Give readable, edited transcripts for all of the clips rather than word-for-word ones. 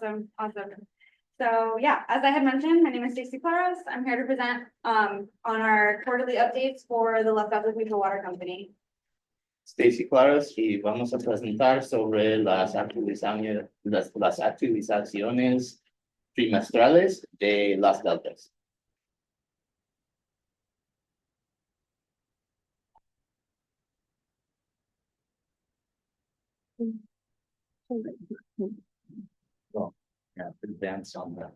Awesome. So yeah, as I had mentioned, my name is Stacy Claros. I'm here to present on our quarterly updates for the Los Gatos Mutual Water Company. Stacy Claros y vamos a presentar sobre las actualizaciones trimestrales de las deltas. Oh, yeah, advance on that.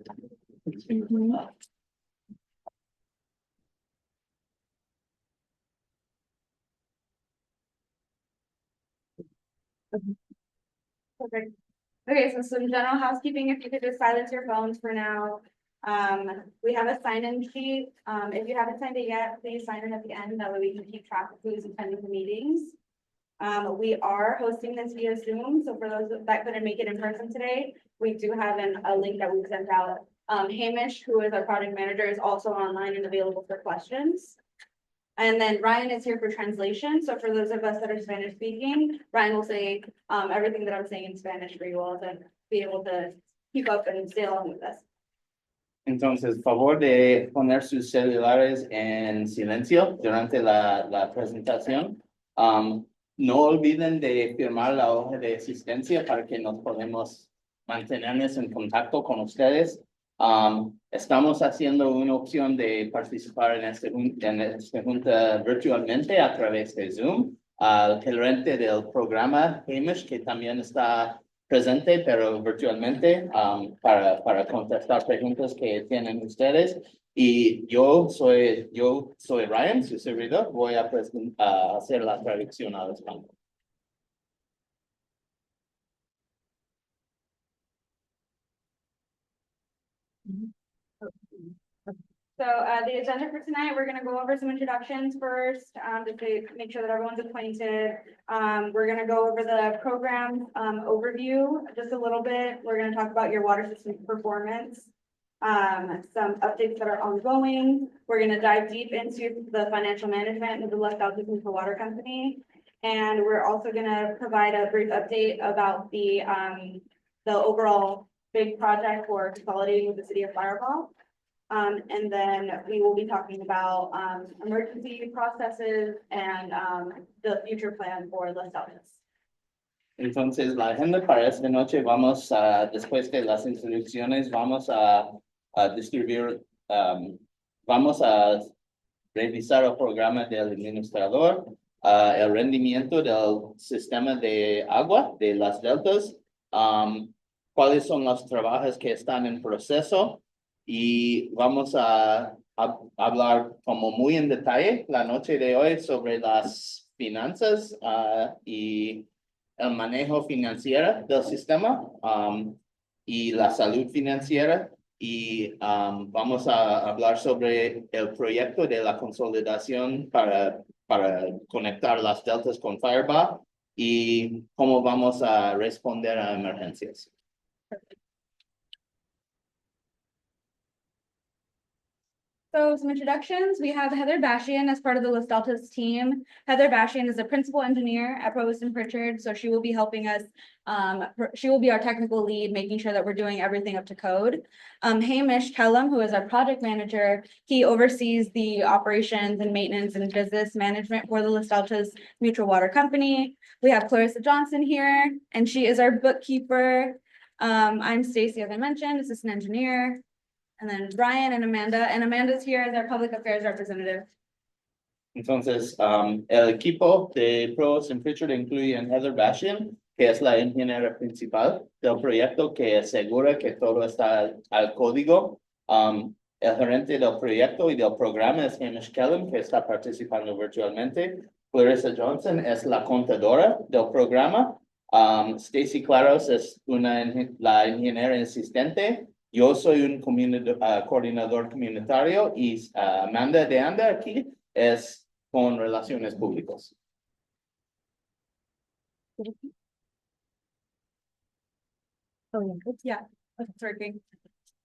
Perfect. Okay, so some general housekeeping, if you could just silence your phones for now. We have a sign-in sheet. If you haven't signed it yet, please sign it at the end. That way we can keep track of who's attending the meetings. We are hosting this via Zoom. So for those that couldn't make it in person today, we do have a link that we sent out. Hamish, who is our project manager, is also online and available for questions. And then Ryan is here for translation. So for those of us that are Spanish speaking, Ryan will say everything that I'm saying in Spanish for you all to be able to keep up and stay along with us. Entonces, favor de poner sus celulares en silencio durante la presentación. No olviden de firmar la hoja de asistencia para que nos podamos mantenernos en contacto con ustedes. Estamos haciendo una opción de participar en esta junta virtualmente a través de Zoom. El gerente del programa, Hamish, que también está presente, pero virtualmente, para contestar preguntas que tienen ustedes. Y yo soy Ryan, su servidor. Voy a hacer la traducción al español. So the agenda for tonight, we're going to go over some introductions first, just to make sure that everyone's acquainted. We're going to go over the program overview just a little bit. We're going to talk about your water system performance, some updates that are ongoing. We're going to dive deep into the financial management of the Los Gatos Mutual Water Company. And we're also going to provide a brief update about the overall big project for consolidating with the city of Firebaugh. And then we will be talking about emergency processes and the future plan for Los Gatos. Entonces, la agenda para esta noche vamos a, después de las introducciones, vamos a distribuir, vamos a revisar el programa del administrador, el rendimiento del sistema de agua de las deltas, cuáles son los trabajos que están en proceso. Y vamos a hablar como muy en detalle la noche de hoy sobre las finanzas y el manejo financiero del sistema y la salud financiera. Y vamos a hablar sobre el proyecto de la consolidación para conectar las deltas con Firebaugh y cómo vamos a responder a emergencias. So some introductions, we have Heather Bashian as part of the Los Gatos team. Heather Bashian is a principal engineer at Provost and Pritchard, so she will be helping us. She will be our technical lead, making sure that we're doing everything up to code. Hamish Kellum, who is our project manager, he oversees the operations and maintenance and business management for the Los Gatos Mutual Water Company. We have Clarissa Johnson here, and she is our bookkeeper. I'm Stacy, as I mentioned, assistant engineer. And then Brian and Amanda's here as our public affairs representative. Entonces, el equipo de Provost and Pritchard incluye a Heather Bashian, que es la ingeniera principal del proyecto, que asegura que todo está al código. El gerente del proyecto y del programa es Hamish Kellum, que está participando virtualmente. Clarissa Johnson es la contadora del programa. Stacy Claros es la ingeniera asistente. Yo soy un coordinador comunitario y Amanda de Anda aquí es con relaciones públicas. Oh, yeah, it's working.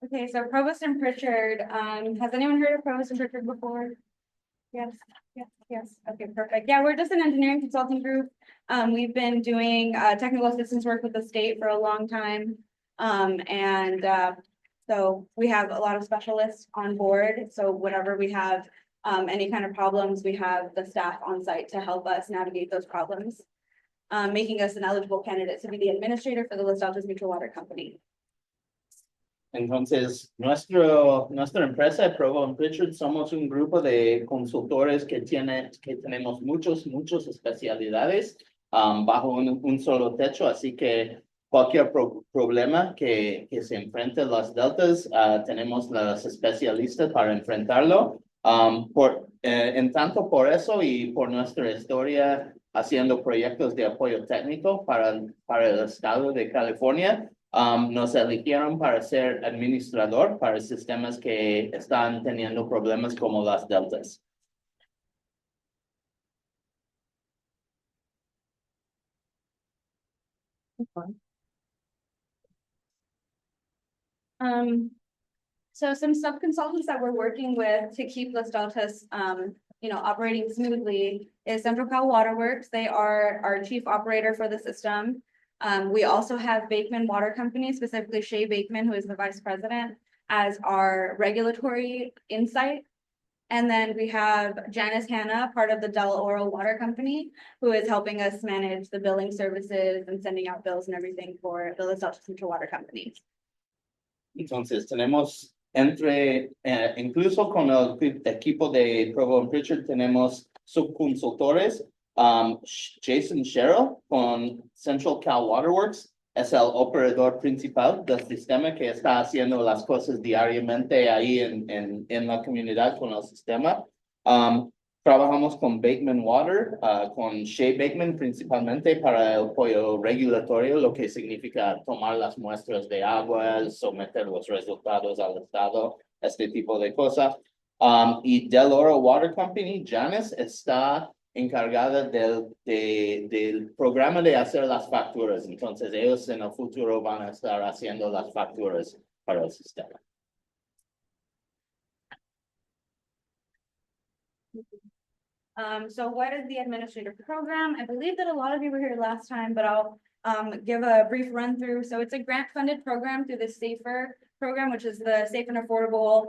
Okay, so Provost and Pritchard, has anyone heard of Provost and Pritchard before? Yes. Okay, perfect. Yeah, we're just an engineering consulting group. We've been doing technical assistance work with the state for a long time. So we have a lot of specialists on board. So whenever we have any kind of problems, we have the staff on site to help us navigate those problems, making us an eligible candidate to be the administrator for the Los Altos Mutual Water Company. Entonces, nuestra empresa, Provo and Pritchard, somos un grupo de consultores que tenemos muchas especialidades bajo un solo techo, así que cualquier problema que se enfrente las deltas, tenemos los especialistas para enfrentarlo. En tanto por eso y por nuestra historia haciendo proyectos de apoyo técnico para el estado de California, nos eligieron para ser administrador para sistemas que están teniendo problemas como las deltas. So some sub-consultants that we're working with to keep Los Deltas, operating smoothly is Central Cal Waterworks. They are our chief operator for the system. We also have Bakeman Water Company, specifically Shay Bakeman, who is the vice president, as our regulatory insight. And then we have Janice Hanna, part of the Del Oro Water Company, who is helping us manage the billing services and sending out bills and everything for the Los Altos Mutual Water Company. Entonces tenemos incluso con el equipo de Provo and Pritchard, tenemos subconsultores. Jason Sherrill con Central Cal Waterworks es el operador principal del sistema que está haciendo las cosas diariamente ahí en la comunidad con el sistema. Trabajamos con Bakeman Water, con Shay Bakeman principalmente para el apoyo regulatorio, lo que significa tomar las muestras de agua, someter los resultados al estado, este tipo de cosas. Y Del Oro Water Company, Janice, está encargada del programa de hacer las facturas. Entonces ellos en el futuro van a estar haciendo las facturas para el sistema. So what is the administrative program? I believe that a lot of you were here last time, but I'll give a brief run through. So it's a grant funded program through the SAFER program, which is the Safe and Affordable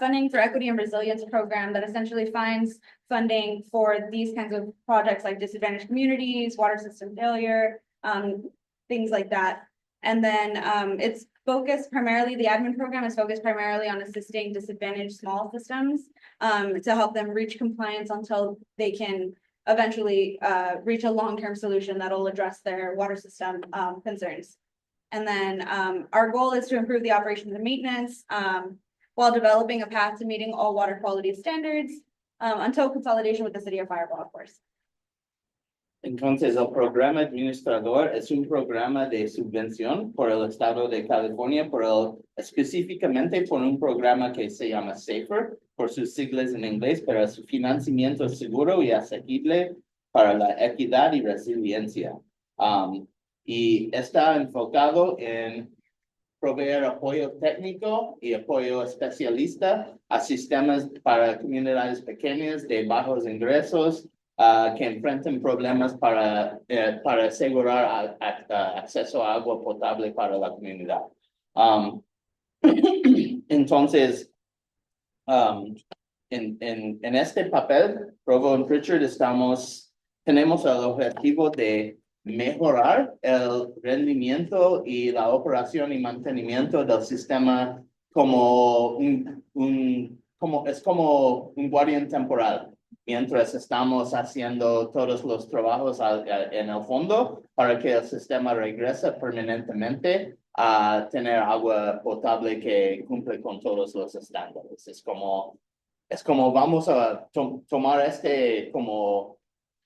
Funding for Equity and Resilience program that essentially finds funding for these kinds of projects like disadvantaged communities, water system failure, things like that. And then it's focused primarily, the admin program is focused primarily on assisting disadvantaged small systems to help them reach compliance until they can eventually reach a long-term solution that'll address their water system concerns. And then our goal is to improve the operations and maintenance while developing a path to meeting all water quality standards until consolidation with the city of Fireball, of course. Entonces, el programa administrador es un programa de subvención por el estado de California, específicamente por un programa que se llama SAFER, por sus siglas en inglés, pero su financiamiento seguro y asequible para la equidad y resiliencia. Y está enfocado en proveer apoyo técnico y apoyo especialista a sistemas para comunidades pequeñas de bajos ingresos, que enfrenten problemas para asegurar acceso a agua potable para la comunidad. Entonces, en este papel, Provo and Pritchard tenemos el objetivo de mejorar el rendimiento y la operación y mantenimiento del sistema como un guardián temporal, mientras estamos haciendo todos los trabajos en el fondo para que el sistema regrese permanentemente a tener agua potable que cumple con todos los estándares. Es como vamos a tomar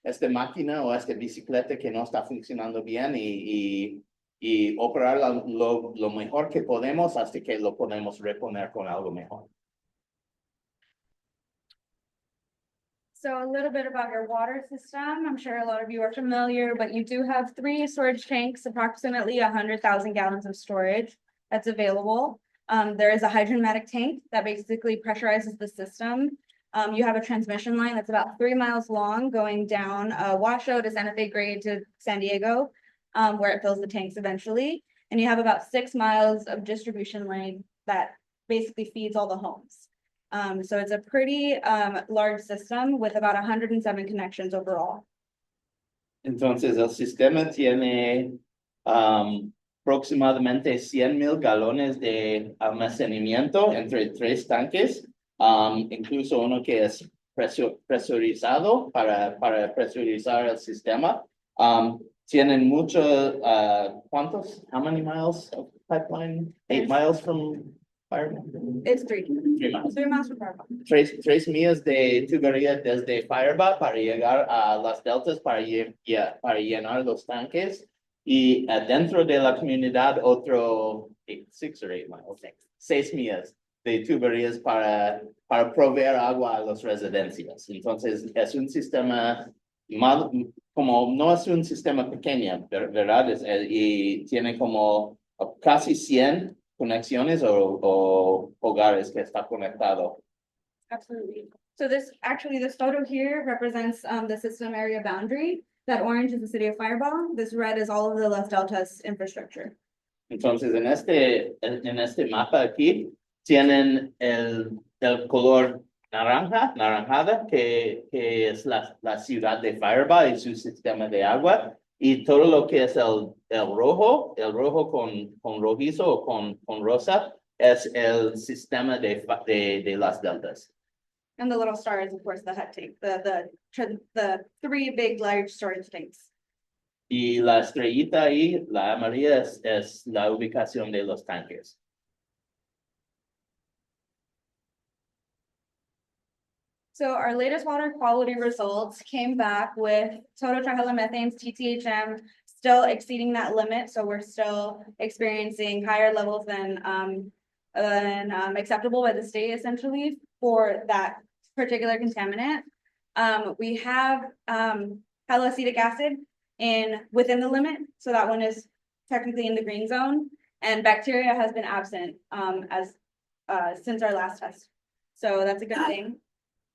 esta máquina o esta bicicleta que no está funcionando bien y operarla lo mejor que podemos hasta que lo podemos reponer con algo mejor. So a little bit about your water system. I'm sure a lot of you are familiar, but you do have 3 storage tanks, approximately 100,000 gallons of storage that's available. There is a hydromatic tank that basically pressurizes the system. You have a transmission line that's about 3 miles long going down Washoe to Santa Fe Grade to San Diego, where it fills the tanks eventually. and you have about 6 miles of distribution line that basically feeds all the homes. So it's a pretty large system with about 107 connections overall. Entonces, el sistema tiene aproximadamente 100,000 galones de almacenamiento entre 3 tanques, incluso uno que es presurizado para presurizar el sistema. Tienen mucho, ¿cuántos? How many miles of pipeline? 8 miles from Fireball? It's 3. 3 miles. 3 miles from Fireball. 3 millas de tubería desde Fireball para llegar a las deltas para llenar los tanques. Y dentro de la comunidad otro 6 or 8 miles, 6 millas de tuberías para proveer agua a las residencias. Entonces es un sistema como no es un sistema pequeño, ¿verdad? Y tiene como casi 100 conexiones o hogares que está conectado. Absolutely. So this photo here represents the system area boundary. That orange is the city of Fireball. This red is all of the Las Deltas infrastructure. Entonces, en este mapa aquí, tienen el color naranjada, que es la ciudad de Fireball y su sistema de agua. Y todo lo que es el rojo con rojizo o con rosa, es el sistema de las deltas. And the little star is, of course, the hut tank, the 3 big, large storage tanks. Y la estrellita ahí, la amarilla, es la ubicación de los tanques. So our latest water quality results came back with total trihalomethanes, TTHM, still exceeding that limit. So we're still experiencing higher levels than acceptable by the state, essentially, for that particular contaminant. We have haloacetic acid within the limit, so that one is technically in the green zone, and bacteria has been absent since our last test. So that's a good thing.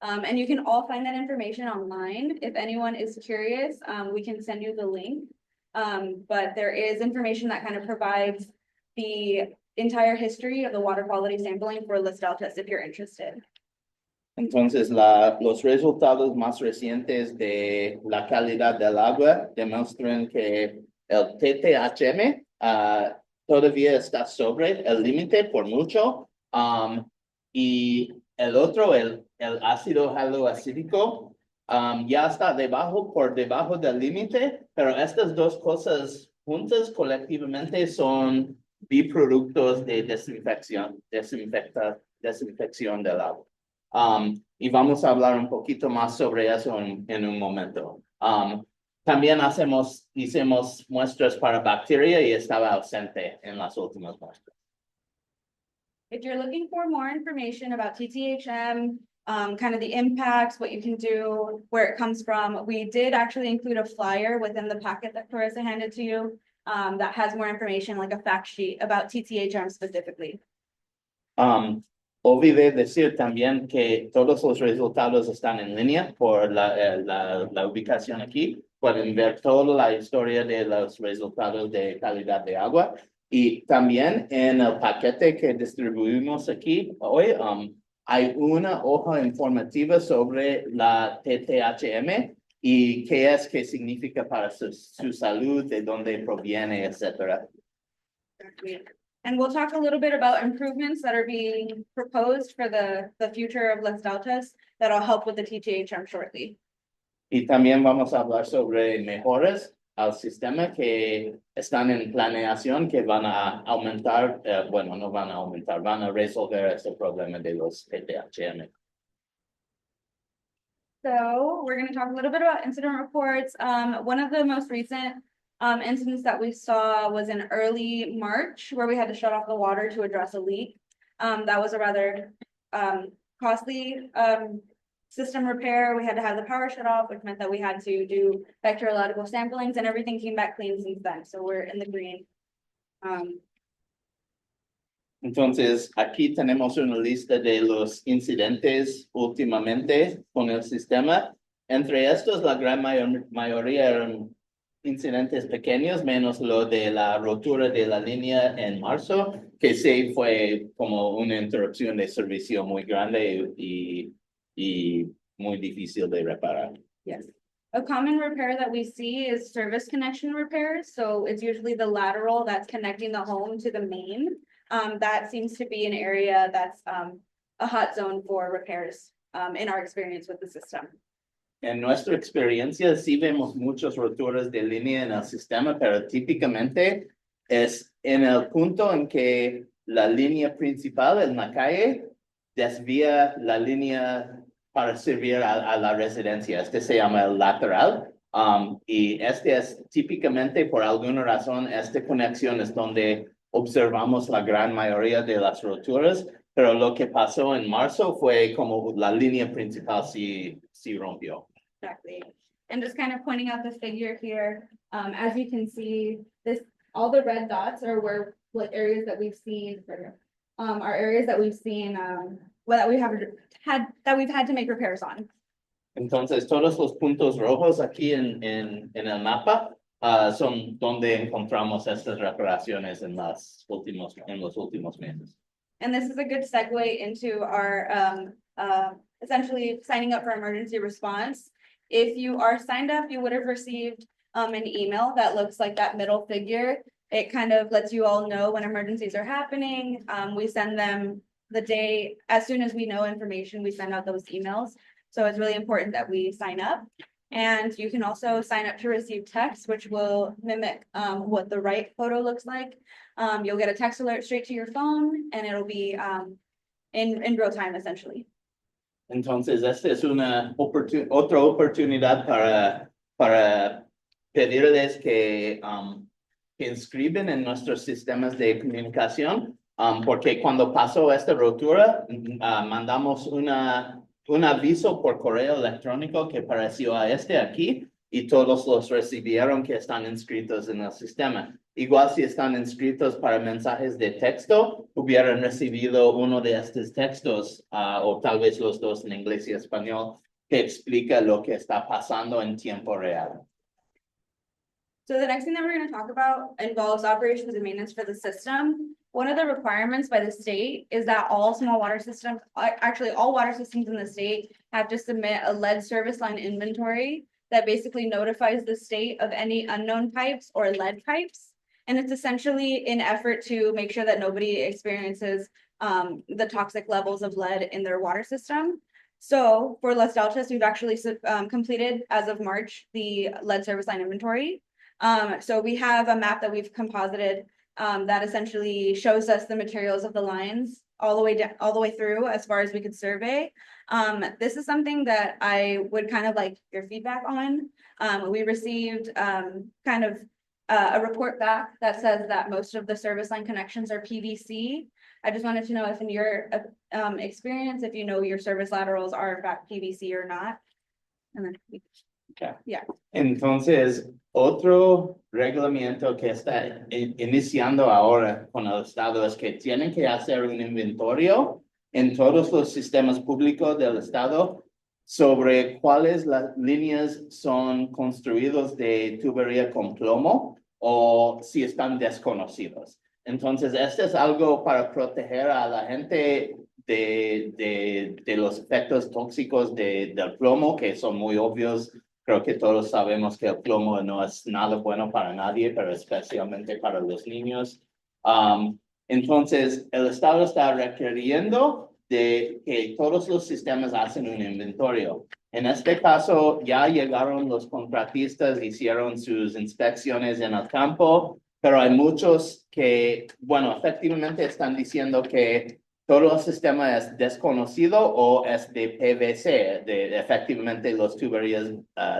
And you can all find that information online. If anyone is curious, we can send you the link. But there is information that kind of provides the entire history of the water quality sampling for Las Deltas if you're interested. Entonces, los resultados más recientes de la calidad del agua demuestran que el TTHM todavía está sobre el límite por mucho. Y el otro, el ácido haloacídico, ya está por debajo del límite, pero estas dos cosas juntas colectivamente son biproductos de desinfección del agua. Y vamos a hablar un poquito más sobre eso en un momento. También hicimos muestras para bacteria y estaba ausente en las últimas muestras. If you're looking for more information about TTHM, kind of the impacts, what you can do, where it comes from, we did actually include a flyer within the packet that Clarissa handed to you that has more information, like a fact sheet about TTHM specifically. Olvidé decir también que todos los resultados están en línea por la ubicación aquí. Pueden ver toda la historia de los resultados de calidad de agua. Y también en el paquete que distribuimos aquí hoy, hay una hoja informativa sobre la TTHM y qué significa para su salud, de dónde proviene, etc. And we'll talk a little bit about improvements that are being proposed for the future of Las Deltas that'll help with the TTHM shortly. Y también vamos a hablar sobre mejoras al sistema que están en planeación que van a aumentar, no van a aumentar, van a resolver este problema de los TTHM. So we're going to talk a little bit about incident reports. One of the most recent incidents that we saw was in early March, where we had to shut off the water to address a leak. That was a rather costly system repair. We had to have the power shut off, which meant that we had to do bacteriological samplings, and everything came back clean since then. So we're in the green. Entonces, aquí tenemos una lista de los incidentes últimamente con el sistema. Entre estos, la gran mayoría eran incidentes pequeños, menos lo de la rotura de la línea en marzo, que sí fue como una interrupción de servicio muy grande y muy difícil de reparar. Yes. A common repair that we see is service connection repairs. So it's usually the lateral that's connecting the home to the main. That seems to be an area that's a hot zone for repairs in our experience with the system. En nuestra experiencia, sí vemos muchas roturas de línea en el sistema, pero típicamente es en el punto en que la línea principal en la calle desvía la línea para servir a la residencia. Este se llama el lateral. Y este es típicamente, por alguna razón, esta conexión es donde observamos la gran mayoría de las roturas, pero lo que pasó en marzo fue como la línea principal sí rompió. Exactly. And just kind of pointing out the figure here, as you can see, all the red dots are where, like, areas that we've seen, are areas that we've seen, that we've had to make repairs on. Entonces, todos los puntos rojos aquí en el mapa son donde encontramos estas reparaciones en los últimos meses. And this is a good segue into our, essentially signing up for emergency response. If you are signed up, you would have received an email that looks like that middle figure. It kind of lets you all know when emergencies are happening. We send them the day, as soon as we know information, we send out those emails. So it's really important that we sign up. And you can also sign up to receive text, which will mimic what the right photo looks like. You'll get a text alert straight to your phone, and it'll be in real time, essentially. Entonces, esta es otra oportunidad para pedirles que inscriben en nuestros sistemas de comunicación, porque cuando pasó esta rotura, mandamos un aviso por correo electrónico que pareció a este aquí, y todos los recibieron que están inscritos en el sistema. Igual si están inscritos para mensajes de texto, hubieran recibido uno de estos textos, o tal vez los dos en inglés y español, que explica lo que está pasando en tiempo real. So the next thing that we're going to talk about involves operations and maintenance for the system. One of the requirements by the state is that all small water systems, actually all water systems in the state, have to submit a lead service line inventory that basically notifies the state of any unknown pipes or lead pipes. And it's essentially an effort to make sure that nobody experiences the toxic levels of lead in their water system. So for Las Deltas, we've actually completed, as of March, the lead service line inventory. So we have a map that we've composited that essentially shows us the materials of the lines all the way down, all the way through as far as we could survey. This is something that I would kind of like your feedback on. We received kind of a report back that says that most of the service line connections are PVC. I just wanted to know if in your experience, if you know your service laterals are in fact PVC or not. And then Okay. Yeah. Entonces, otro reglamento que está iniciando ahora con el Estado es que tienen que hacer un inventario en todos los sistemas públicos del Estado sobre cuáles las líneas son construidos de tubería con plomo o si están desconocidos. Entonces, esto es algo para proteger a la gente de los efectos tóxicos del plomo, que son muy obvios. Creo que todos sabemos que el plomo no es nada bueno para nadie, pero especialmente para los niños. Entonces, el Estado está requiriendo de que todos los sistemas hacen un inventario. En este caso, ya llegaron los contratistas, hicieron sus inspecciones en el campo, pero hay muchos que, bueno, efectivamente están diciendo que todo el sistema es desconocido o es de PVC, efectivamente los tuberías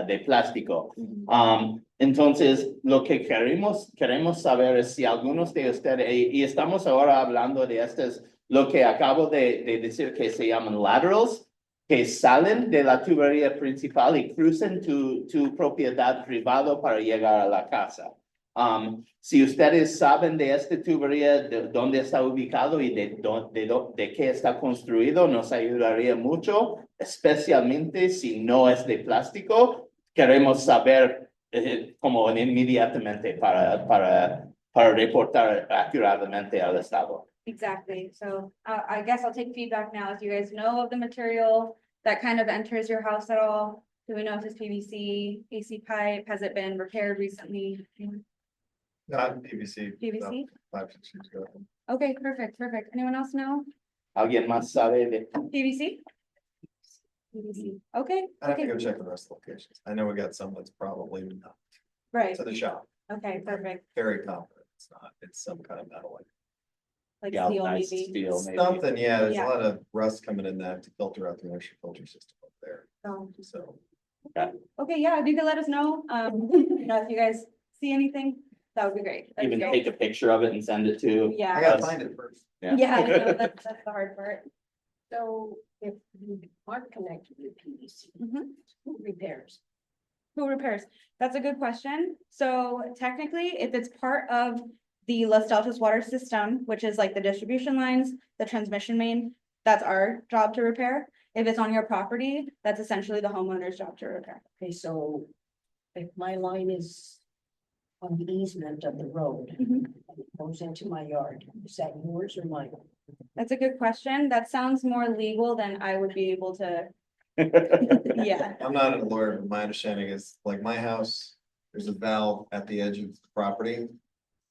de plástico. Entonces, lo que queremos saber es si algunos de ustedes, y estamos ahora hablando de estas, lo que acabo de decir que se llaman laterals, que salen de la tubería principal y cruzan tu propiedad privada para llegar a la casa. Si ustedes saben de esta tubería, de dónde está ubicado y de qué está construido, nos ayudaría mucho, especialmente si no es de plástico. Queremos saber como inmediatamente para reportar accuratamente al Estado. Exactly. So I guess I'll take feedback now. If you guys know of the material that kind of enters your house at all, do we know if it's PVC, AC pipe? Has it been repaired recently? Not PVC. PVC? 5, 6 years ago. Okay, perfect, perfect. Anyone else know? ¿Alguien más sabe de? PVC? PVC. Okay, I'd have to okay, go check the rest of the locations. I know we got some that's probably not right. to the shop. Okay, perfect. Very confident it's not. It's some kind of metal. Like steel Galvanized maybe. steel, maybe. Something, yeah, there's a Yeah. lot of rust coming in that to filter out the moisture filter system up there. So, So okay, yeah, if you could let us know, if you guys see anything, that would be great. That'd be Even great. take a picture of it and send it to. I Yeah, gotta find it first. yeah, I know, that's the hard part. So if you aren't connected to PVC, Mhm. who repairs? Who repairs? That's a good question. So technically, if it's part of the Los Deltas water system, which is like the distribution lines, the transmission main, that's our job to repair. If it's on your property, that's essentially the homeowner's job to repair. Okay, so if my line is on the easement of the road, Mhm. and it goes into my yard, is that yours or mine? That's a good question. That sounds more legal than I would be able to, yeah. I'm not a lawyer, but my understanding is like my house, there's a valve at the edge of the property.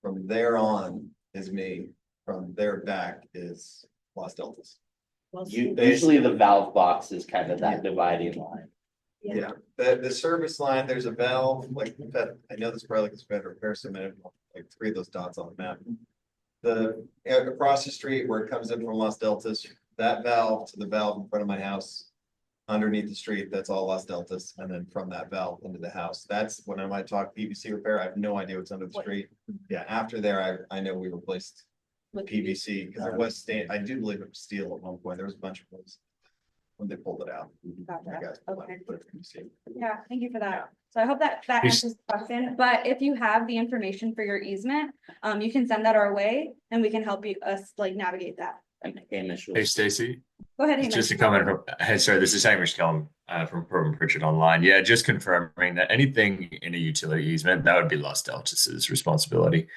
From there on is me, from there back is Los Deltas. Well, Usually the valve box is kind of that dividing line. Yeah, the service line, there's a valve, like that, I know this probably because we had to repair some, like 3 of those dots on the map. Across the street where it comes in from Los Deltas, that valve to the valve in front of my house. Underneath the street, that's all Los Deltas, and then from that valve into the house, that's when I might talk PVC repair, I have no idea what's under the street. Yeah, after there, I know we replaced with PVC, because it was I do believe it was steel at one point, there was a bunch of those. When they pulled it out. Gotcha. I guess, Okay. put it in PVC. Yeah, thank you for that. So I hope that answers the question, but if you have the information for your easement, you can send that our way and we can help us like navigate that. And Hamish Hey, was, Stacy. Go ahead, Hamish. Just a comment from, hey, sorry, this is Hamish Kellum from Pritchard Online. Yeah, just confirming that anything in a utility easement, that would be Los Deltas's responsibility.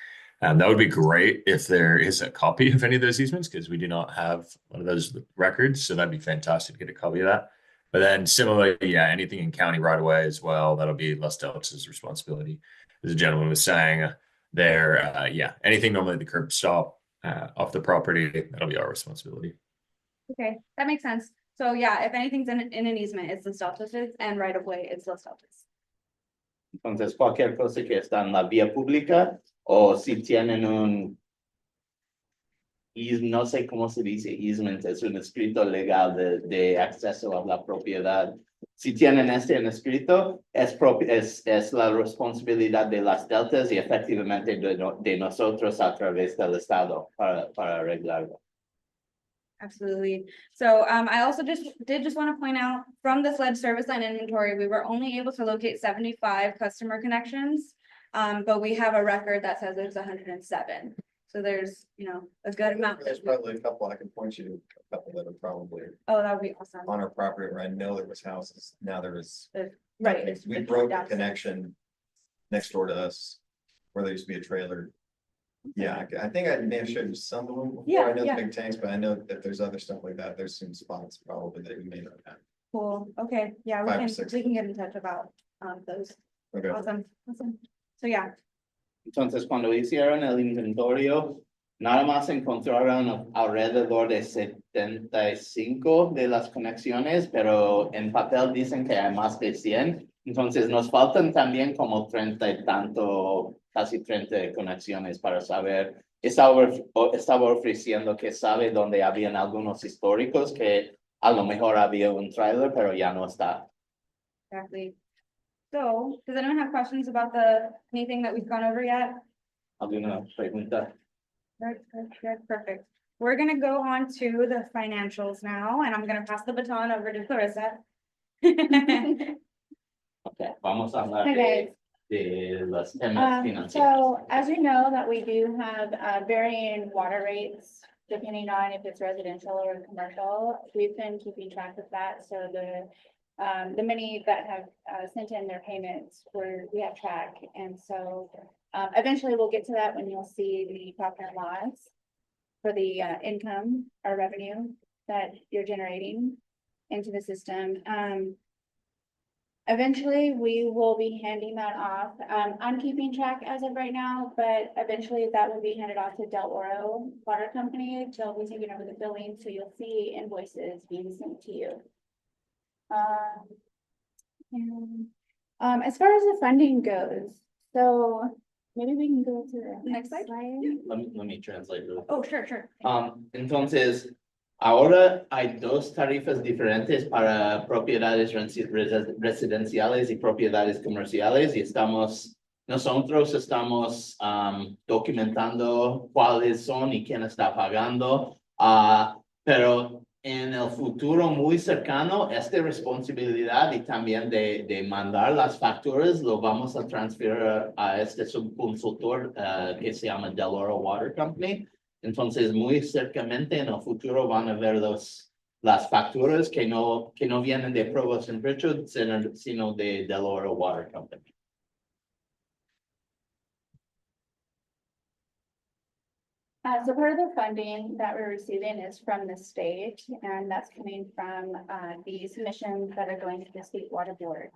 And that would be great if there is a copy of any of those easements, because we do not have one of those records. So that'd be fantastic to get a copy of that. But then similarly, yeah, anything in county right away as well, that'll be Los Deltas's responsibility. As the gentleman was saying there, yeah, anything normally the curb stop off the property, that'll be our responsibility. Okay, that makes sense. So yeah, if anything's in an easement, it's Los Deltas, and right of way, it's Los Deltas. entonces cualquier cosa que está en la vía pública o si tienen no sé cómo se dice easement, es un escrito legal de acceso a la propiedad. Si tienen en escrito, es la responsabilidad de las deltas y efectivamente de nosotros a través del Estado para arreglarlo. Absolutely. So I also just want to point out from this lead service line inventory, we were only able to locate 75 customer connections. But we have a record that says there's 107. So there's, a good amount. There's probably a couple, I can point you to a couple that are probably Oh, that would be awesome. on our property where I know there was houses, now there is. Right. it's- We it's broke the downstairs. connection next door to us, where there used to be a trailer. Yeah, I think I may have showed you some of them before. Yeah, I know yeah. the big tanks, but I know that there's other stuff like that. There's some spots probably that you may not have. Cool. Okay. Yeah, 5 or we 6. can get in touch about those. Okay. Awesome. So yeah, Entonces, cuando hicieron el inventario, nada más encontraron alrededor de 75 de las conexiones, pero en papel dicen que hay más de 100. Entonces, nos faltan también como 30 y tanto, casi 30 conexiones para saber. Estaba ofreciendo que sabe dónde habían algunos históricos que a lo mejor había un trailer, pero ya no está. exactly. So does anyone have questions about anything that we've gone over yet? ¿Alguna pregunta? Good, perfect. We're gonna go on to the financials now, and I'm gonna pass the baton over to Clarissa. Okay, vamos a hablar Okay. de los temas financieros. So as you know that we do have varying water rates depending on if it's residential or commercial. We've been keeping track of that. So the The many that have sent in their payments we have track, and so eventually we'll get to that when you'll see the profit and loss for the income or revenue that you're generating into the system. Eventually, we will be handing that off. I'm keeping track as of right now, but eventually that will be handed off to Del Oro Water Company. They'll be taking over the billing, so you'll see invoices being sent to you. As far as the funding goes, so maybe we can go to the next slide. Let me translate real quick. Oh, sure. Entonces, ahora hay dos tarifas diferentes para propiedades residenciales y propiedades comerciales y nosotros estamos documentando cuáles son y quién está pagando, pero en el futuro muy cercano, esta responsabilidad y también de mandar las facturas lo vamos a transferir a este subconsultor que se llama Del Oro Water Company. Entonces, muy cercamente en el futuro van a ver las facturas que no vienen de Provost and Pritchard, sino de Del Oro Water Company. So part of the funding that we're receiving is from the state, and that's coming from the submissions that are going to the State Water Board.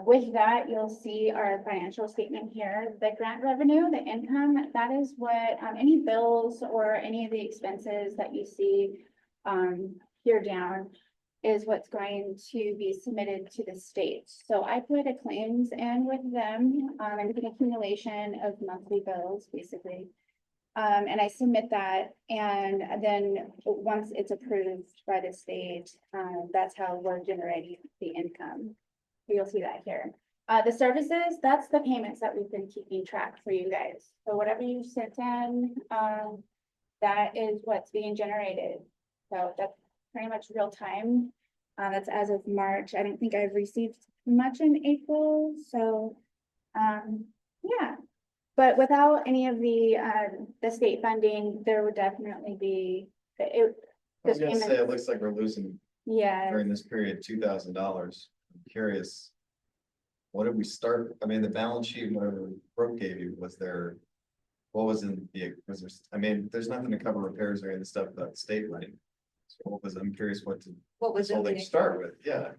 With that, you'll see our financial statement here. The grant revenue, the income, that is what any bills or any of the expenses that you see here down is what's going to be submitted to the state. So I put a claims in with them and an accumulation of monthly bills, basically. And I submit that, and then once it's approved by the state, that's how we're generating the income. You'll see that here. The services, that's the payments that we've been keeping track for you guys. So whatever you sent in, that is what's being generated. So that's pretty much real time. That's as of March. I don't think I've received much in April, so yeah. But without any of the state funding, there would definitely be I was gonna say, it looks like we're losing Yeah, during this period $2,000. I'm curious. What did we start? I mean, the balance sheet, whatever Brooke gave you, was there? What was in the, was there, I mean, there's nothing to cover repairs or any of the stuff about state money. So I'm curious what Was so they start with, yeah.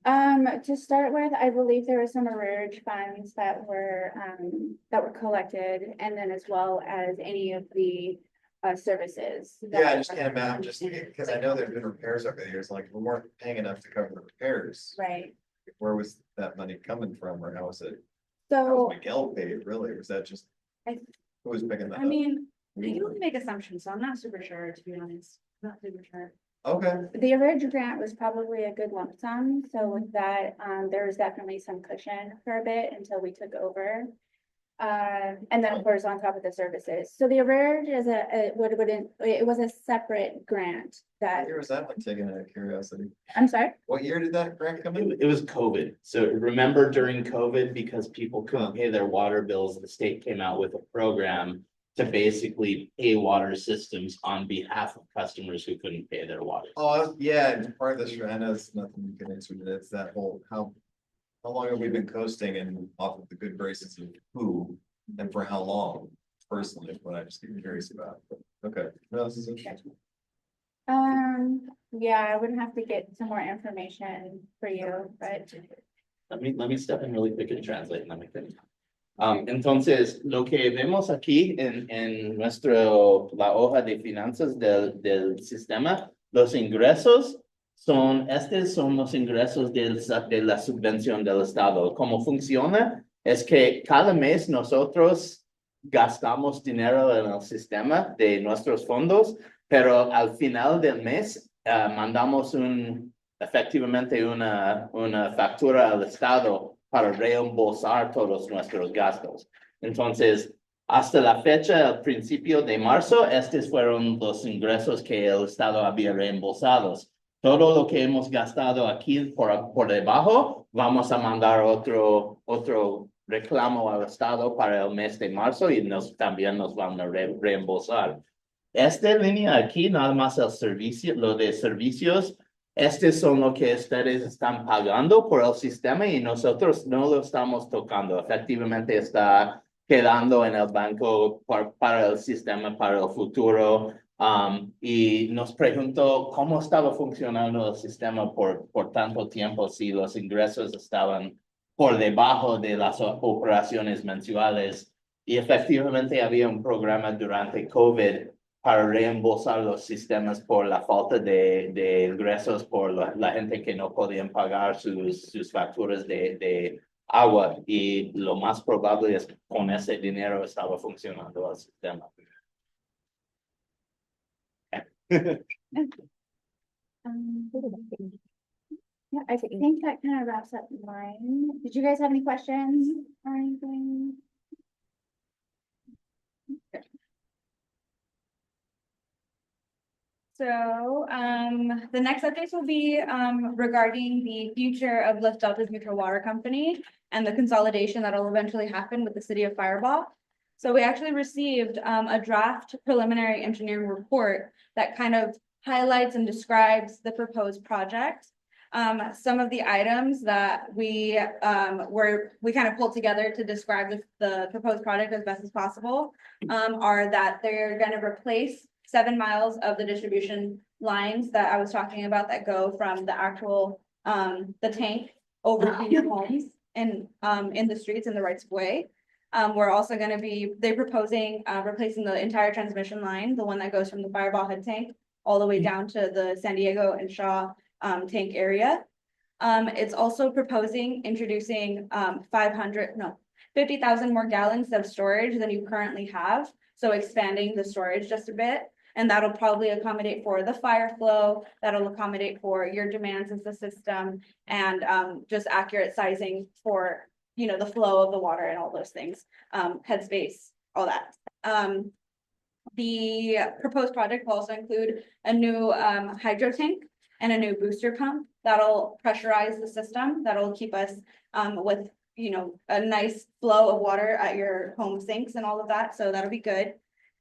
to start with, I believe there were some arrearage funds that were collected, and then as well as any of the services. Yeah, I just can't imagine, just because I know there've been repairs over the years, like we weren't paying enough to cover the repairs. Right, Where was that money coming from, or how was it? so. How was Miguel paid, really? Was that just? I- Who was picking that I up? mean, you can make assumptions, so I'm not super sure, to be honest. Not super sure. Okay, The arrearage grant was probably a good lump sum, so with that, there was definitely some cushion for a bit until we took over. And then of course, on top of the services, so the arrearage is it was a separate grant what that, year was that, like, taken out of curiosity? I'm sorry, What year did that grant come in? It was COVID. So remember during COVID, because people couldn't pay their water bills, the state came out with a program to basically pay water systems on behalf of customers who couldn't pay their water. Oh, yeah, it's part of this, I know it's nothing you can answer, but it's that whole, how long have we been coasting and off of the good graces of who, and for how long? Personally, what I just get curious about, but, okay, no, this is interesting. yeah, I would have to get some more information for you, but. Let me step in really quick and translate and then we can. Entonces, lo que vemos aquí en la hoja de finanzas del sistema, los ingresos estos son los ingresos de la subvención del Estado. ¿Cómo funciona? Es que cada mes nosotros gastamos dinero en el sistema de nuestros fondos, pero al final del mes mandamos efectivamente una factura al Estado para reembolsar todos nuestros gastos. Entonces, hasta la fecha, al principio de marzo, estos fueron los ingresos que el Estado había reembolsados. Todo lo que hemos gastado aquí por debajo, vamos a mandar otro reclamo al Estado para el mes de marzo y también nos van a reembolsar. Esta línea aquí, nada más el servicio, lo de servicios, Estos son lo que ustedes están pagando por el sistema y nosotros no lo estamos tocando. Efectivamente está quedando en el banco para el sistema, para el futuro. Y nos preguntó cómo estaba funcionando el sistema por tanto tiempo, si los ingresos estaban por debajo de las operaciones mensuales. Y efectivamente había un programa durante COVID para reembolsar los sistemas por la falta de ingresos por la gente que no podían pagar sus facturas de agua. Y lo más probable es que con ese dinero estaba funcionando el sistema. Yeah, I think that kind of wraps up mine. Did you guys have any questions or anything? So, the next updates will be, regarding the future of Lift Delta's Mutual Water Company and the consolidation that'll eventually happen with the city of Fireball. So we actually received, a draft preliminary engineering report that kind of highlights and describes the proposed project. Some of the items that we kind of pulled together to describe the proposed project as best as possible, are that they're gonna replace 7 miles of the distribution lines that I was talking about that go from the actual, the tank over to your homes and, in the streets in the rights of way. We're also gonna be, they're proposing, replacing the entire transmission line, the one that goes from the Fireball head tank all the way down to the San Diego and Shaw, tank area. It's also proposing introducing, 50,000 more gallons of storage than you currently have. So expanding the storage just a bit. And that'll probably accommodate for the fire flow, that'll accommodate for your demands as the system, and just accurate sizing for, you know, the flow of the water and all those things, headspace, all that. The proposed project will also include a new hydro tank and a new booster pump that'll pressurize the system, that'll keep us with, you know, a nice flow of water at your home sinks and all of that, so that'll be good.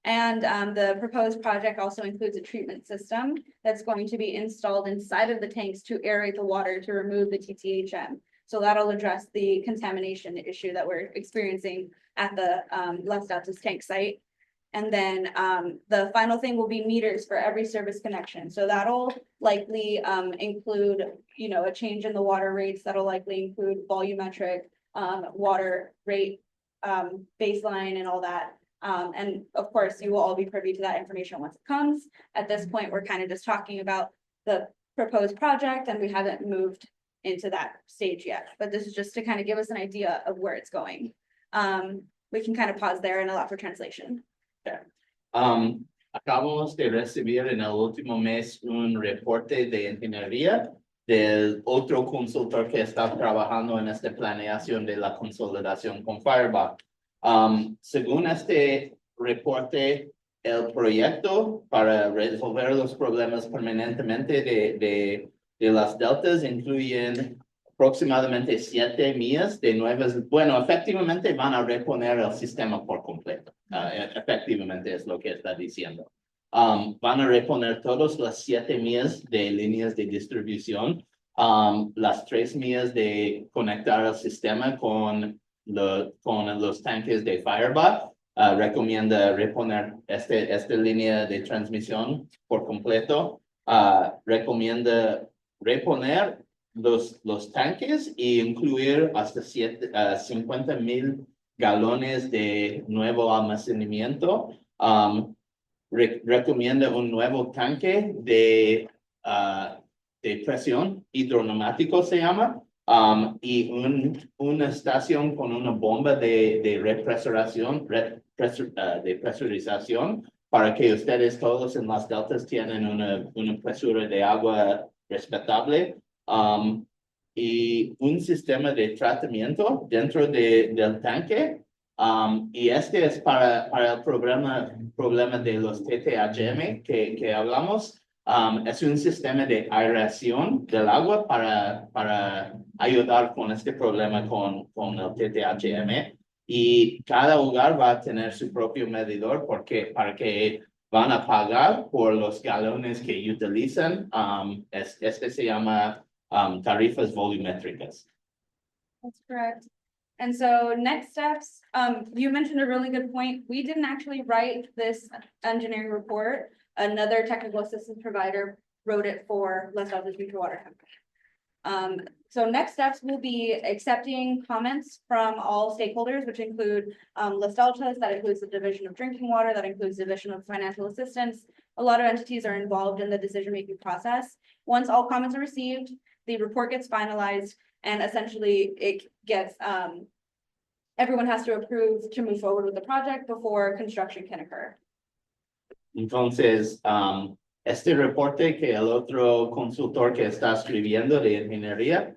And the proposed project also includes a treatment system that's going to be installed inside of the tanks to aerate the water to remove the TTHM. So that'll address the contamination issue that we're experiencing at the Las Deltas tank site. And then the final thing will be meters for every service connection. So that'll likely include, you know, a change in the water rates. That'll likely include volumetric water rate baseline and all that. And of course, you will all be privy to that information once it comes. At this point, we're kind of just talking about the proposed project and we haven't moved into that stage yet. But this is just to kind of give us an idea of where it's going. We can kind of pause there and allow for translation. Acabamos de recibir en el último mes un reporte de ingeniería del otro consultor que está trabajando en esta planeación de la consolidación con Fireball. Según este reporte, el proyecto para resolver los problemas permanentemente de las deltas incluyen aproximadamente 7 millas de nuevas. Bueno, efectivamente van a reponer el sistema por completo. Efectivamente es lo que está diciendo. Van a reponer todas las 7 millas de líneas de distribución, las 3 millas de conectar el sistema con los tanques de Fireball. Recomienda reponer esta línea de transmisión por completo. Recomienda reponer los tanques e incluir hasta 50,000 galones de nuevo almacenamiento. Recomienda un nuevo tanque de presión hidroneumático se llama. Y una estación con una bomba de presurización para que ustedes todos en las deltas tienen una presura de agua respetable. Y un sistema de tratamiento dentro del tanque. Y este es para el problema de los TTHM que hablamos. Es un sistema de aeración del agua para ayudar con este problema con el TTHM. Y cada hogar va a tener su propio medidor para que van a pagar por los galones que utilizan. Este se llama tarifas volumétricas. That's correct. And so next steps, you mentioned a really good point. We didn't actually write this engineering report. Another technical assistance provider wrote it for Los Altos Mutual Water Company. So next steps will be accepting comments from all stakeholders, which include Los Altos, that includes the Division of Drinking Water, that includes Division of Financial Assistance. A lot of entities are involved in the decision-making process. Once all comments are received, the report gets finalized, and essentially it gets, everyone has to approve to move forward with the project before construction can occur. Entonces, este reporte que el otro consultor que está escribiendo de ingeniería,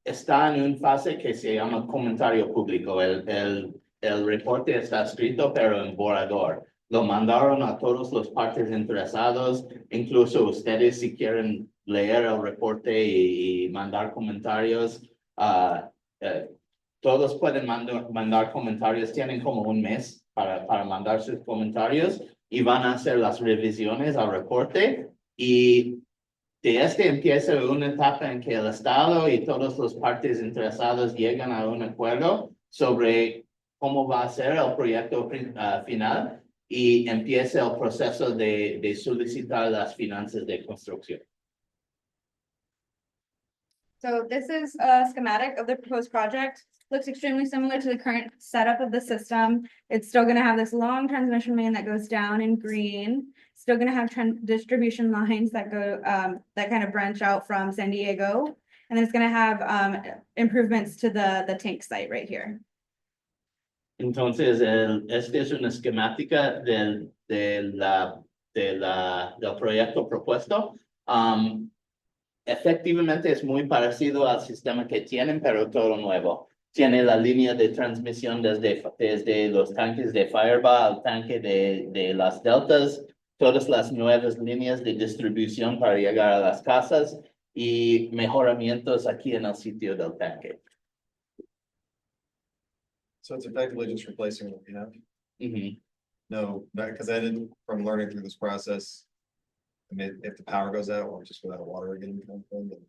está en una fase que se llama comentario público. El reporte está escrito, pero en borrador. Lo mandaron a todos los partes interesados, incluso ustedes si quieren leer el reporte y mandar comentarios. Todos pueden mandar comentarios, tienen como un mes para mandar sus comentarios y van a hacer las revisiones al reporte y de este empieza una etapa en que el Estado y todas las partes interesadas llegan a un acuerdo sobre cómo va a ser el proyecto final y empieza el proceso de solicitar las finanzas de construcción. So this is a schematic of the proposed project. Looks extremely similar to the current setup of the system. It's still gonna have this long transmission main that goes down in green. Still gonna have distribution lines that go, that kind of branch out from San Diego. And then it's gonna have improvements to the tank site right here. Entonces, este es una esquemática del proyecto propuesto. Efectivamente es muy parecido al sistema que tienen, pero todo nuevo. Tiene la línea de transmisión desde los tanques de Fireball al tanque de las deltas, todas las nuevas líneas de distribución para llegar a las casas y mejoramientos aquí en el sitio del tanque. So it's effectively just replacing what we have. Ujú. No, because I didn't, from learning through this process. I mean, if the power goes out or just without water again, kind of thing, then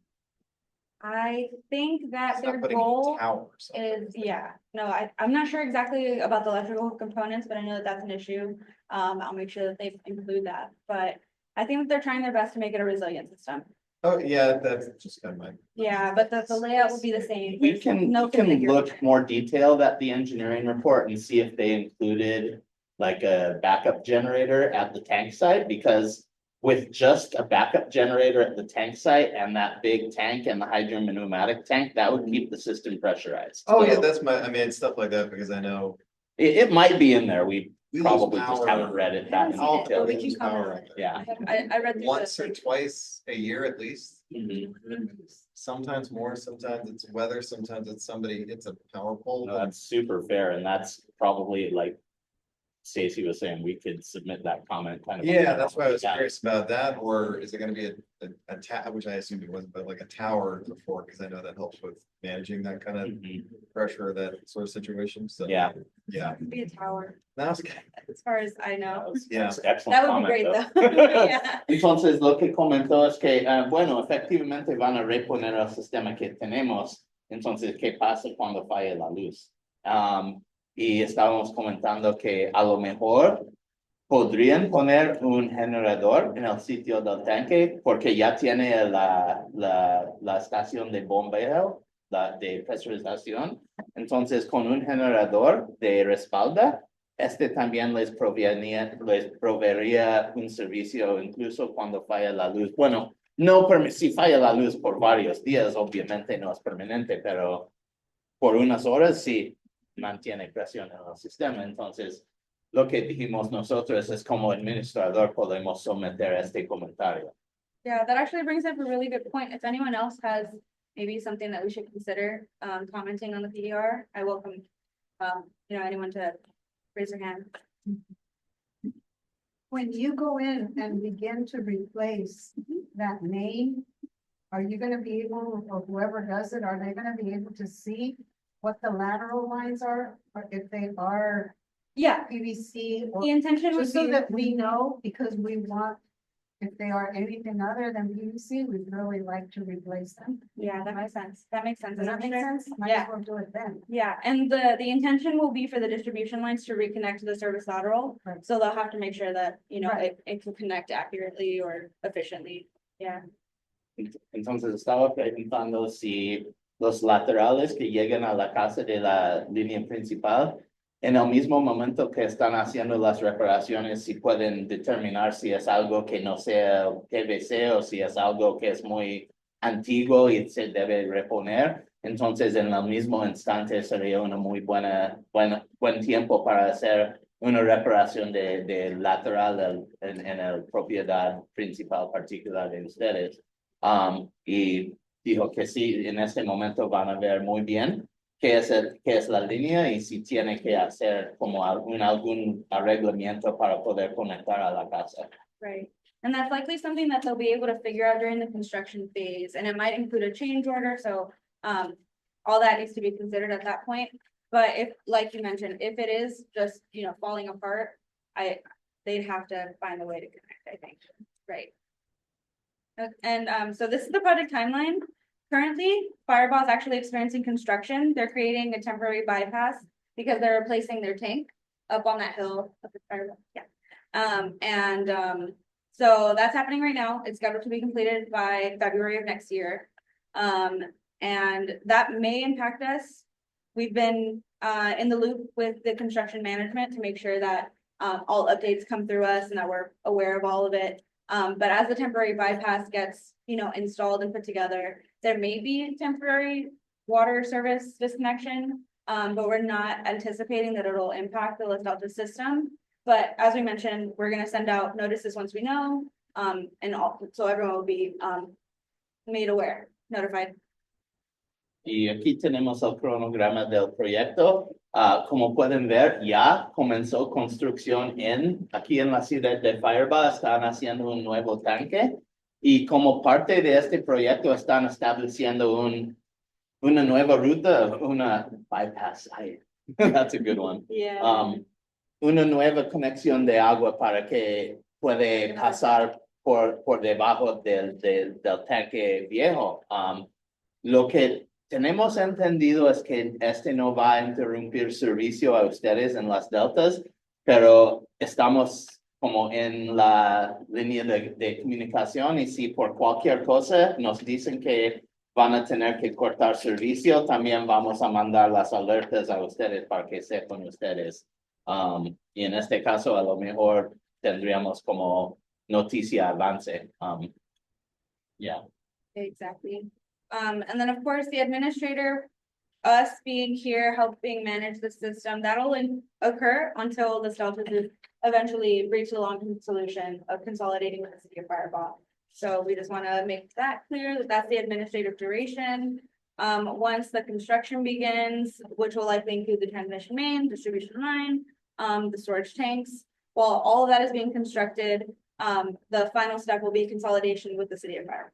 I think that it's their not putting in a goal tower or something. is, yeah, no, I'm not sure exactly about the electrical components, but I know that that's an issue. I'll make sure that they include that, but I think that they're trying their best to make it a resilient system. Oh, yeah, that's just kind of my. Yeah, but the layout will be the same. We There's can no configuration. look more detailed at the engineering report and see if they included like a backup generator at the tank site, because with just a backup generator at the tank site and that big tank and the hydropneumatic tank, that would keep the system pressurized. Oh, yeah, So that's I mean, stuff like that, because I know. it might be in there. We we lose probably just power- haven't read it that in Haven't seen it, detail. but we lose can comment power on on it. Yeah. I read through Once the- or twice a year at least. Mhm. Sometimes more, sometimes it's weather, sometimes it's somebody hits a power pole. No, that's super fair, and that's probably like Stacy was saying, we could submit that comment kind of. Yeah, that's why I was Yeah. curious about that, or is it gonna be a which I assumed it wasn't, but like a tower before, because I know that helps with managing that kind of Mhm. pressure, that sort of situation, so. Yeah. Yeah, Be a tower, that was good. as far as I know. Yeah. That's excellent That would be comment, great though. though. Yeah. Entonces, lo que comentó es que, bueno, efectivamente van a reponer el sistema que tenemos. Entonces, ¿qué pasa cuando falla la luz? Y estábamos comentando que a lo mejor podrían poner un generador en el sitio del tanque porque ya tiene la estación de bombeo, de presurización. Entonces, con un generador de respaldo, también les proveería un servicio incluso cuando falla la luz. Bueno, no, si falla la luz por varios días, obviamente no es permanente, pero por unas horas sí mantiene presión en el sistema. Entonces, lo que dijimos nosotros es como administrador podemos someter este comentario. Yeah, that actually brings up a really good point. If anyone else has maybe something that we should consider, commenting on the PDR, I welcome, anyone to raise their hand. When you go in and begin to replace that main, are you gonna be able, or whoever does it, are they gonna be able to see what the lateral lines are? Or if they are Yeah, PVC? Or the intention was just so to, that we know, because we want, if they are anything other than PVC, we'd really like to replace them. yeah, that makes sense. That makes sense. Does that And make I'm sure- sense? Might Yeah. as well do it then. Yeah, and the intention will be for the distribution lines to reconnect to the service lateral. Right. So they'll have to make sure that, Right. it can connect accurately or efficiently. Yeah. Entonces estaba preguntando si los laterales que llegan a la casa de la línea principal, en el mismo momento que están haciendo las reparaciones, si pueden determinar si es algo que no sea PVC o si es algo que es muy antiguo y se debe reponer. Entonces, en el mismo instante sería una muy buen tiempo para hacer una reparación de lateral en la propiedad principal particular de ustedes. Y dijo que sí, en este momento van a ver muy bien qué es la línea y si tiene que hacer como algún arreglamiento para poder conectar a la casa. Right. And that's likely something that they'll be able to figure out during the construction phase, and it might include a change order, so all that needs to be considered at that point. But if, like you mentioned, if it is just, falling apart, they'd have to find a way to connect, I think, right? And so this is the project timeline. Currently, Fireball is actually experiencing construction. They're creating a temporary bypass because they're replacing their tank up on that hill. So that's happening right now. It's scheduled to be completed by February of next year. And that may impact us. We've been in the loop with the construction management to make sure that all updates come through us and that we're aware of all of it. But as the temporary bypass gets, installed and put together, there may be temporary water service disconnection. But we're not anticipating that it'll impact the Los Delta system. But as we mentioned, we're gonna send out notices once we know, so everyone will be made aware, notified. Y aquí tenemos el cronograma del proyecto. Como pueden ver, ya comenzó construcción aquí en la ciudad de Fireball. Están haciendo un nuevo tanque. Y como parte de este proyecto están estableciendo una nueva ruta, una bypass. That's a good one. Yeah. Una nueva conexión de agua para que puede pasar por debajo del tanque viejo. Lo que tenemos entendido es que este no va a interrumpir servicio a ustedes en las deltas, pero estamos como en la línea de comunicación y si por cualquier cosa nos dicen que van a tener que cortar servicio, también vamos a mandar las alertas a ustedes para que sepan ustedes. Y en este caso a lo mejor tendríamos como noticia avance. Yeah. Exactly. And then of course, the administrator, us being here, helping manage the system, that'll occur until the Deltas eventually reach the long-term solution of consolidating with the city of Fireball. So we just want to make that clear that that's the administrative duration. Once the construction begins, which will likely include the transmission main, distribution line, the storage tanks, while all of that is being constructed, the final step will be consolidation with the city of Fireball.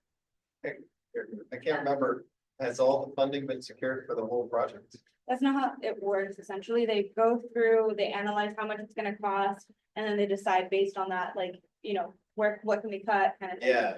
I can't remember, has all the funding been secured for the whole project? That's not how it works. Essentially, they go through, they analyze how much it's gonna cost, and then they decide based on that, like, what can we cut, kind of thing. Yeah.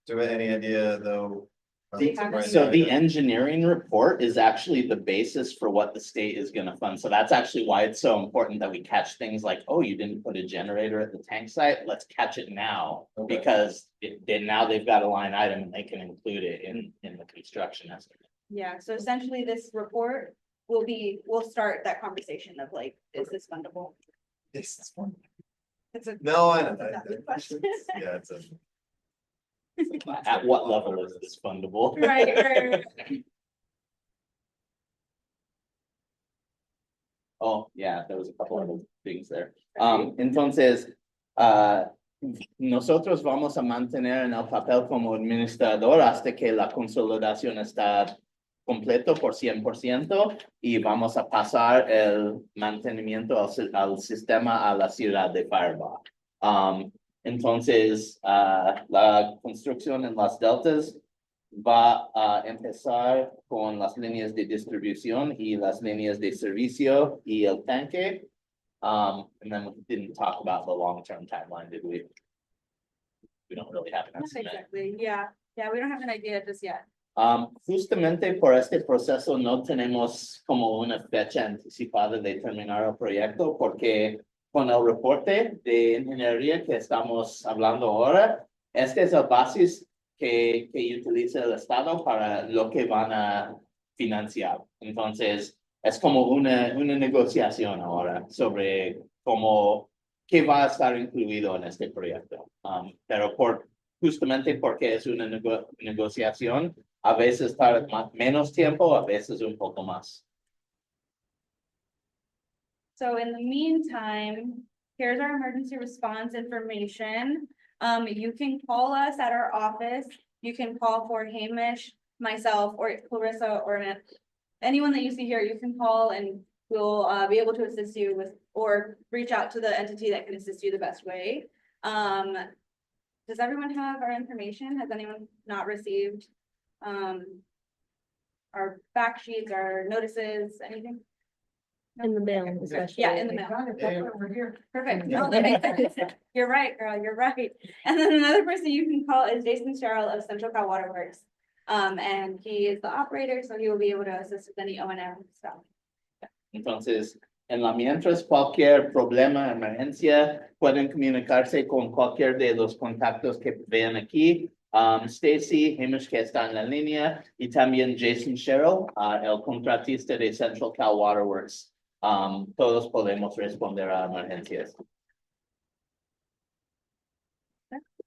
Do we have any idea though? So the engineering report is actually the basis for what the state is gonna fund. So that's actually why it's so important that we catch things like, oh, you didn't put a generator at the tank site, let's catch it now. Okay. Because now they've got a line item and they can include it in the construction estimate. Yeah, so essentially this report we'll start that conversation of like, is this fundable? This is one. It's a. No, I know. It's a good question. Yeah, it's a. At what level is this fundable? Right. Oh, yeah, there was a couple of things there. Entonces, nosotros vamos a mantener en el papel como administrador hasta que la consolidación está completo por 100% y vamos a pasar el mantenimiento al sistema a la ciudad de Fireball. Entonces, la construcción en las deltas va a empezar con las líneas de distribución y las líneas de servicio y el tanque. And then we didn't talk about the long-term timeline, did we? We don't really have an Not estimate. exactly, yeah, we don't have an idea just yet. Justamente por este proceso no tenemos como una fecha anticipada de terminar el proyecto, porque con el reporte de ingeniería que estamos hablando ahora, este es el basis que utiliza el Estado para lo que van a financiar. Entonces, es como una negociación ahora sobre cómo, qué va a estar incluido en este proyecto. Pero justamente porque es una negociación, a veces tarda menos tiempo, a veces un poco más. So in the meantime, here's our emergency response information. You can call us at our office. You can call for Hamish, myself, or Clarissa, or anyone that you see here, you can call and we'll be able to assist you with, or reach out to the entity that can assist you the best way. Does everyone have our information? Has anyone not received our fact sheets, our notices, anything? In the mail, especially. Yeah, in the mail. Got it, that's why we're here. Perfect. Yeah. Okay. You're right, girl, you're right. And then another person you can call is Jason Sherrill of Central Cal Water Works. And he is the operator, so he will be able to assist with any O&M stuff. Entonces, en la mientras, cualquier problema, emergencia, pueden comunicarse con cualquier de los contactos que vean aquí. Stacy, Hamish, que está en la línea, y también Jason Sherrill, el contratista de Central Cal Water Works. Todos podemos responder a emergencias.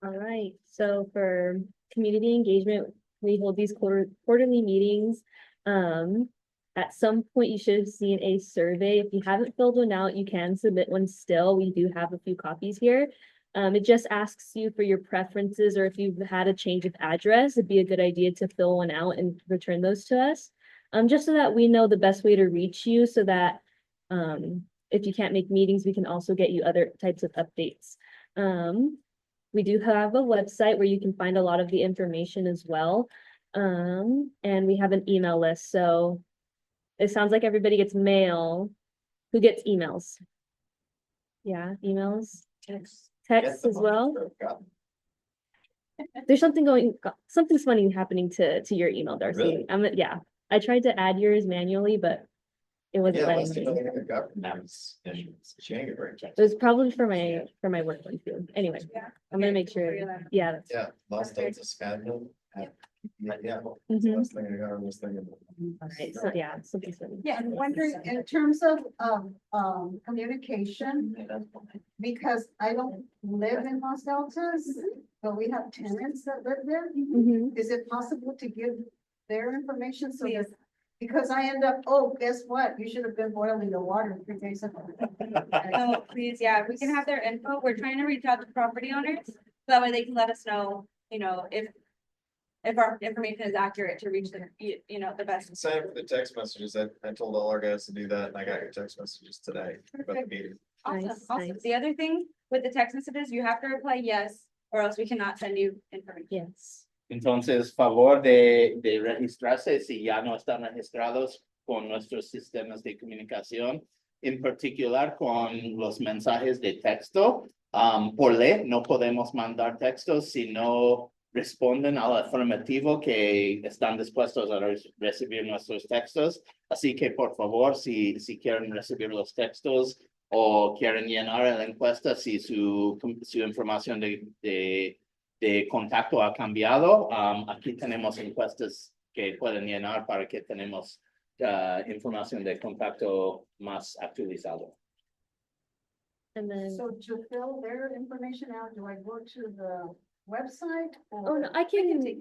All right, so for community engagement, we hold these quarterly meetings. At some point, you should have seen a survey. If you haven't filled one out, you can submit one still. We do have a few copies here. It just asks you for your preferences, or if you've had a change of address, it'd be a good idea to fill one out and return those to us. Just so that we know the best way to reach you, so that if you can't make meetings, we can also get you other types of updates. We do have a website where you can find a lot of the information as well. And we have an email list, so it sounds like everybody gets mail. Who gets emails? Yeah, emails, texts as well. There's something something's funny happening to your email, Darcy. Really? Yeah, I tried to add yours manually, but it wasn't Yeah, letting me. It was probably for my work one too. Anyway, Yeah. I'm gonna make We'll sure. figure that out. Yeah, that's Yeah, Los Delta spam. Yeah. Mhm. Last thing I got, I was thinking. all right. So yeah, something's funny. Yeah, I'm wondering, in terms of, communication, because I don't live in Los Deltas, but we have tenants that live there. Mhm. Is it possible to give their information so that, because I end up, oh, guess what? You should have been boiling the water 3 days ago. Oh, please, yeah, we can have their info. We're trying to reach out to property owners, so that way they can let us know, if our information is accurate to reach them, the best. Same for the text messages. I told all our guys to do that and I got your text messages today about the meeting. Awesome, Nice, awesome. nice. The other thing with the text messages, you have to reply yes, or else we cannot send you information. Yes. Entonces, favor de registrarse si ya no están registrados con nuestros sistemas de comunicación, en particular con los mensajes de texto. Por ley, no podemos mandar textos si no responden al afirmativo que están dispuestos a recibir nuestros textos. Así que, por favor, si quieren recibir los textos o quieren llenar la encuesta, si su información de contacto ha cambiado, aquí tenemos encuestas que pueden llenar para que tenemos información de contacto más actualizado. And then, So to fill their information out, do I go to the website? oh no,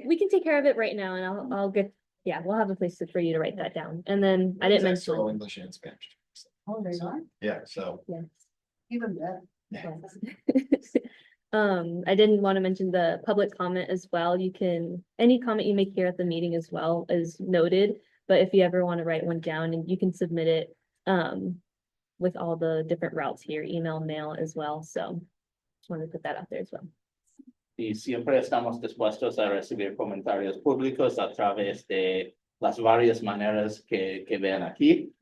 we can take care of it right now, and I'll get, yeah, we'll have a place for you to write that down. And then I didn't Text are all mention. English and Spanish. Oh, they are? Yeah, so. Yes. Even better. Yes. I didn't want to mention the public comment as well. Any comment you make here at the meeting as well is noted, but if you ever want to write one down, and you can submit it, with all the different routes here, email, mail as well, so just wanted to put that out there as well. Y siempre estamos dispuestos a recibir comentarios públicos a través de las varias maneras que vean aquí.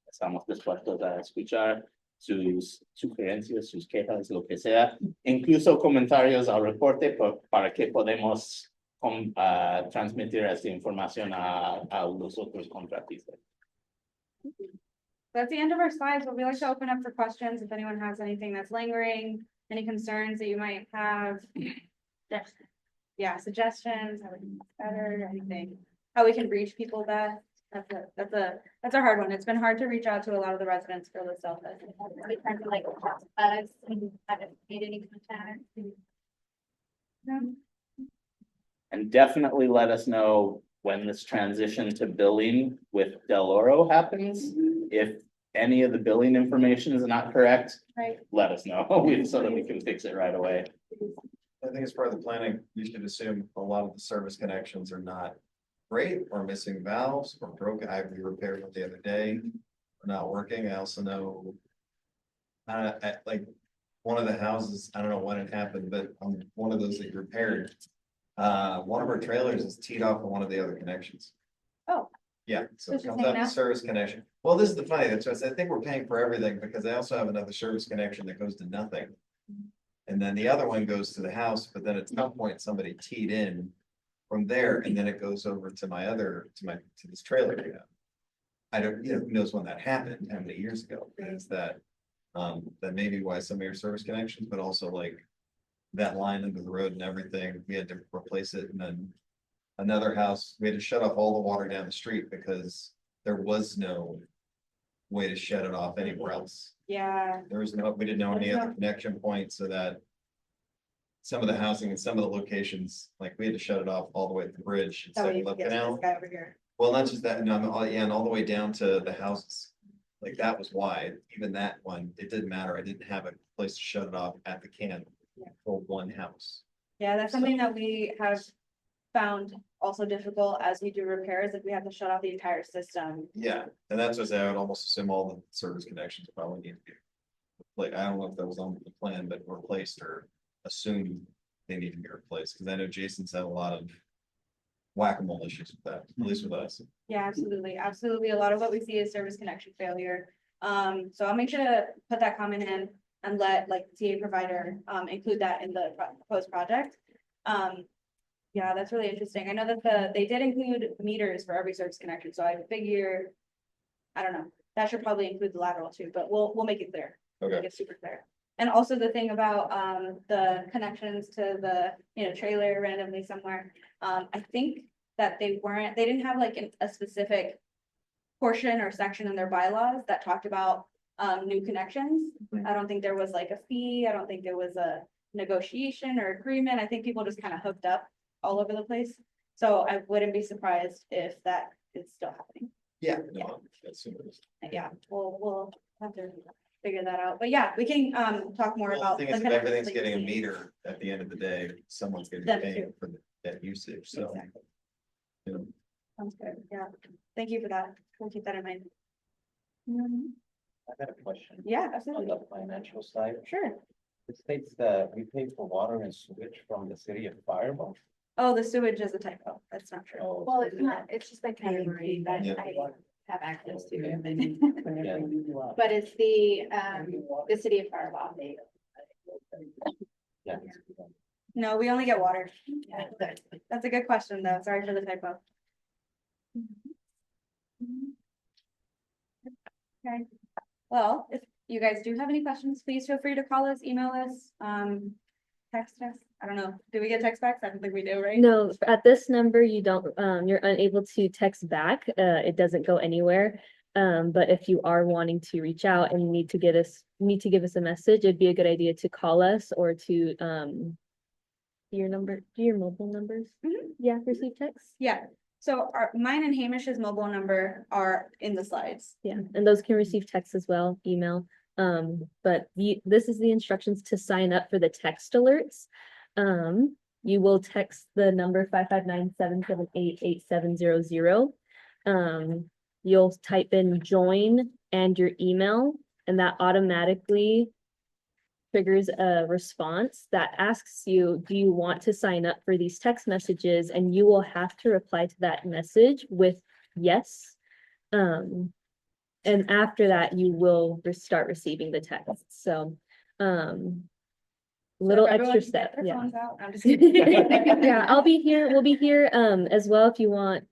Estamos dispuestos a escuchar sus sugerencias, sus quejas, lo que sea, incluso comentarios al reporte para que podamos transmitir esta información a los otros contratistas. That's the end of our slides, but we like to open up for questions if anyone has anything that's lingering, any concerns that you might have. Yeah, suggestions, how we can make better, anything, how we can reach people best. That's a hard one. It's been hard to reach out to a lot of the residents for the self. We try to like us and haven't made any contact. And definitely let us know when this transition to billing with Del Oro happens. If any of the billing information is not correct, Right. let us know so that we can fix it right away. I think as part of the planning, you should assume a lot of the service connections are not great or missing valves or broken. I repaired it the other day. Not working. I also know. Like one of the houses, I don't know when it happened, but on one of those that you repaired. One of our trailers is teed off of one of the other connections. Oh. Yeah, so So it it's comes just out hanging the out? service connection. Well, this is the funny, that's what I said, I think we're paying for everything because I also have another service connection that goes to nothing. And then the other one goes to the house, but then at some point somebody teed in from there and then it goes over to to this trailer. You know. I don't, who knows when that happened, how many years ago, is that may be why some of your service connections, but also like that line under the road and everything, we had to replace it and then another house, we had to shut off all the water down the street because there was no way to shut it off anywhere else. Yeah, There was no, we didn't know any other connection points so that some of the housing and some of the locations, like we had to shut it off all the way to the bridge. that way Second you Love can get this Canal. guy over here. Well, not just that, no, and all the way down to the houses. Like that was why, even that one, it didn't matter. I didn't have a place to shut it off at the can for one house. Yeah, that's something that we have found also difficult as we do repairs, if we have to shut off the entire system. Yeah, and that's what I would almost assume all the service connections probably need to be. Like, I don't know if that was on the plan, but replaced or assumed they need to be replaced, because I know Jason's had a lot of whack-a-mole issues with that, at least with us. Yeah, absolutely, absolutely. A lot of what we see is service connection failure. So I'll make sure to put that comment in and let like TA provider include that in the proposed project. Yeah, that's really interesting. I know that they did include meters for every service connection, so I figure, I don't know, that should probably include the lateral too, but we'll make it clear. Okay. Make it super clear. And also the thing about the connections to the trailer randomly somewhere. I think that they didn't have like a specific portion or section in their bylaws that talked about new connections. I don't think there was like a fee. I don't think there was a negotiation or agreement. I think people just kind of hooked up all over the place. So I wouldn't be surprised if that is still happening. Yeah. No, that's super. Yeah, we'll have to figure that out. But yeah, we can talk more Well, about. the thing is, if connections everything's that you getting a see. meter, at the end of the day, someone's gonna Them be paying too. for that usage, so. Exactly. You know. Sounds good, yeah. Thank you for that. We'll keep that in mind. I got a question. Yeah, On absolutely. the financial side, Sure. it states that we pay for water and sewage from the city of Fireball. Oh, the sewage is a typo. That's not true. Oh, Well, it's not, it's just like category that Yeah. I have access to. yeah. But it's the city of Fireball. Yeah. No, we only get water. That's a good question, though. Sorry for the typo. Okay, well, if you guys do have any questions, please feel free to call us, email us, text us. I don't know. Do we get text backs? I don't think we do, right? No, at this number, you don't, you're unable to text back. It doesn't go anywhere. But if you are wanting to reach out and need to give us a message, it'd be a good idea to call us or to, your mobile numbers. Mhm. Yeah, receive text. Yeah, so mine and Hamish's mobile number are in the slides. Yeah, and those can receive text as well, email. But this is the instructions to sign up for the text alerts. You will text the number 559-778-8700. You'll type in join and your email, and that automatically triggers a response that asks you, do you want to sign up for these text messages? And you will have to reply to that message with yes. And after that, you will start receiving the text, so, little If everyone extra can get step, their yeah. phones out, I'm just kidding. Yeah, I'll be here, we'll be here, as well if you want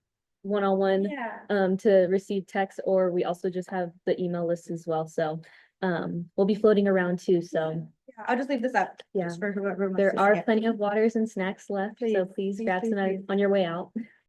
one-on-one, Yeah. to receive text, or we also just have the email list as well, so, we'll be floating around too, so. Yeah, I'll just leave this up. Yeah. Just for whoever wants There to are see it. plenty of waters and snacks left, so Please, please please, grab please, some please. on your way out.